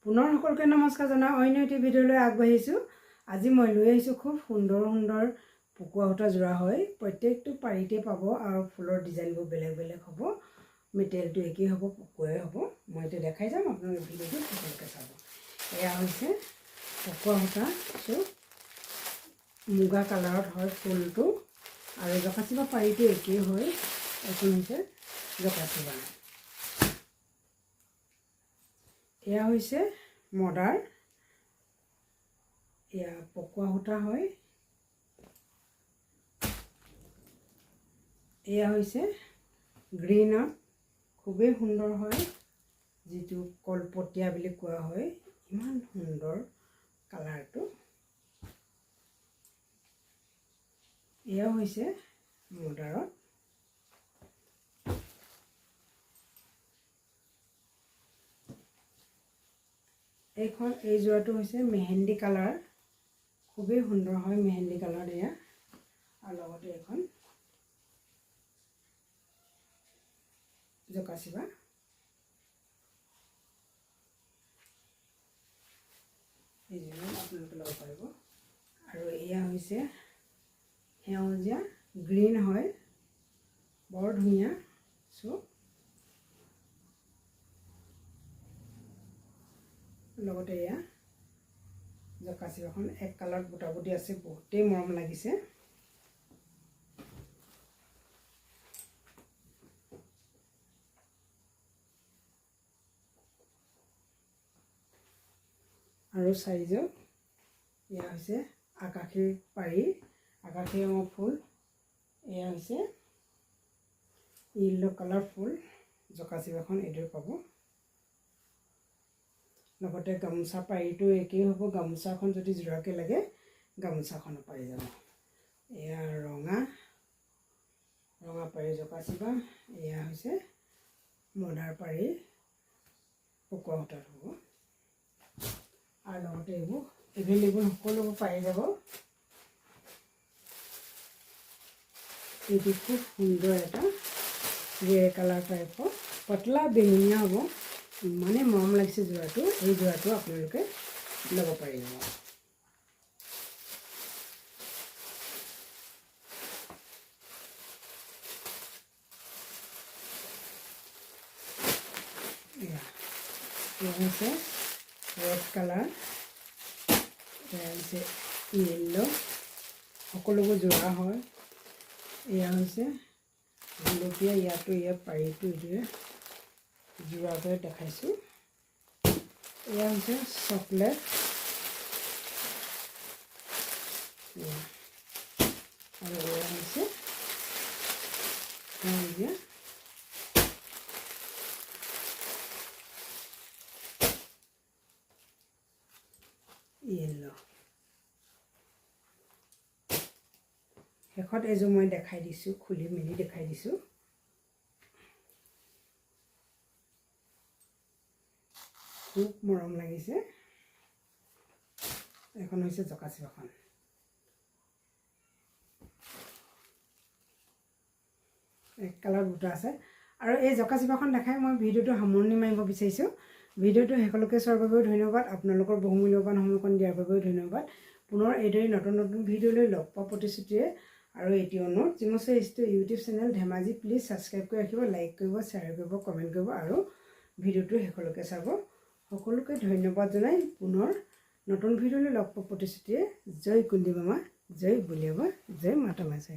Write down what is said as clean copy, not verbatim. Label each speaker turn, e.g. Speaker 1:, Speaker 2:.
Speaker 1: পুনৰ সকলোকে নমস্কাৰ জনাই অন্য এটি ভিডিঅ'লৈ আগবাঢ়িছোঁ। আজি মই লৈ আহিছোঁ খুব সুন্দৰ সুন্দৰ পকোৱা সূতা যোৰা হয়। প্ৰত্যেকটো পাৰিতে পাব আৰু ফুলৰ ডিজাইনবোৰ বেলেগ বেলেগ হ'ব। মেটেৰিয়েলটো একেই হ'ব, পকুৱাই হ'ব। মই এতিয়া দেখাই যাম, আপোনালোকে ভিডিঅ'টো সকলোকে চাব। এয়া হৈছে পকোৱা সূতা, মুগা কালাৰত হয় ফুলটো আৰু জকাচিপা পাৰিটো একেই হয়। এখন হৈছে জকাচিপা। এয়া হৈছে মদাৰ, এয়া পকোৱা সূতা হয়। এয়া হৈছে গ্ৰীণত খুবেই সুন্দৰ হয়, যিটো কলপতীয়া বুলি কোৱা হয়। ইমান সুন্দৰ কালাৰটো। এয়া হৈছে মদাৰত। এই যোৰাটো হৈছে মেহেন্দি কালাৰ, খুবেই সুন্দৰ হয় মেহেন্দি কালাৰ এয়া। আৰু লগতে এখন জকাচিপা। এই যোৰা আপোনালোকে ল'ব পাৰিব। আৰু এয়া হৈছে সেউজীয়া গ্ৰীণ হয়, বৰ ধুনীয়া। লগতে এয়া জকাচিপাখন এক কালাৰত বুটা বুটি আছে, বহুতেই মৰম লাগিছে। আৰু চাইজৰ এয়া হৈছে আকাশী পাৰি, আকাশী ৰঙৰ ফুল। এয়া হৈছে য়েল্ল' কালাৰ ফুল। জকাচিপাখন এইদৰে পাব। লগতে গামোচা পাৰিটো একেই হ'ব। গামোচাখন যদি যোৰাকৈ লাগে গামোচাখনো পাই যাব। এয়া ৰঙা পাৰি জকাচিপা। এয়া হৈছে মদাৰ পাৰি পকোৱা সূতাত হ'ব। আৰু লগতে এইবোৰ এভেইলেবল সকলোবোৰ পাই যাব। এইটো খুব সুন্দৰ এটা ৰেড কালাৰ টাইপৰ পাতলা বেঙুনীয়া হ'ব। ইমানেই মৰম লাগিছে যোৰাটো। এই যোৰাটো আপোনালোকে ল'ব পাৰিব। এয়া হৈছে ৰেড কালাৰ, এয়া হৈছে য়েল্ল', সকলোবোৰ যোৰা হয়। এয়া হৈছে গুলপীয়া, ইয়াতো পাৰিটো এইদৰে যোৰা কৰি দেখাইছোঁ। এয়া হৈছে চকলেট, আৰু এয়া হৈছে সেউজীয়া। য়েল্ল'। শেষত এযোৰ মই দেখাই দিছোঁ, খুলি মেলি দেখাই দিছোঁ। খুব মৰম লাগিছে। এখন হৈছে জকাচিপাখন। এক কালাৰ বুটা আছে। আৰু এই জকাচিপাখন দেখাই মই ভিডিঅ'টো সামৰণি মাৰিব বিচাৰিছোঁ। ভিডিঅ'টো শেষলৈকে চোৱাৰ বাবেও ধন্যবাদ। আপোনালোকৰ বহুমূল্যৱান সময়কণ দিয়াৰ বাবেও ধন্যবাদ। পুনৰ এইদৰে নতুন নতুন ভিডিঅ'লৈ লগ পোৱা প্ৰতিশ্ৰুতিৰে আৰু এটি অনুৰোধ, জিমচে YouTube channel Dhemaji, please subscribe কৰি ৰাখিব, লাইক কৰিব, শ্বেয়াৰ কৰিব, কমেণ্ট কৰিব আৰু ভিডিঅ'টো শেষলৈকে চাব। সকলোকে ধন্যবাদ জনাই পুনৰ নতুন ভিডিঅ'লৈ লগ পোৱা প্ৰতিশ্ৰুতিৰে জয় কুন্দি মামা, জয় বুলিয়াবা, জয় মাতা মাছে।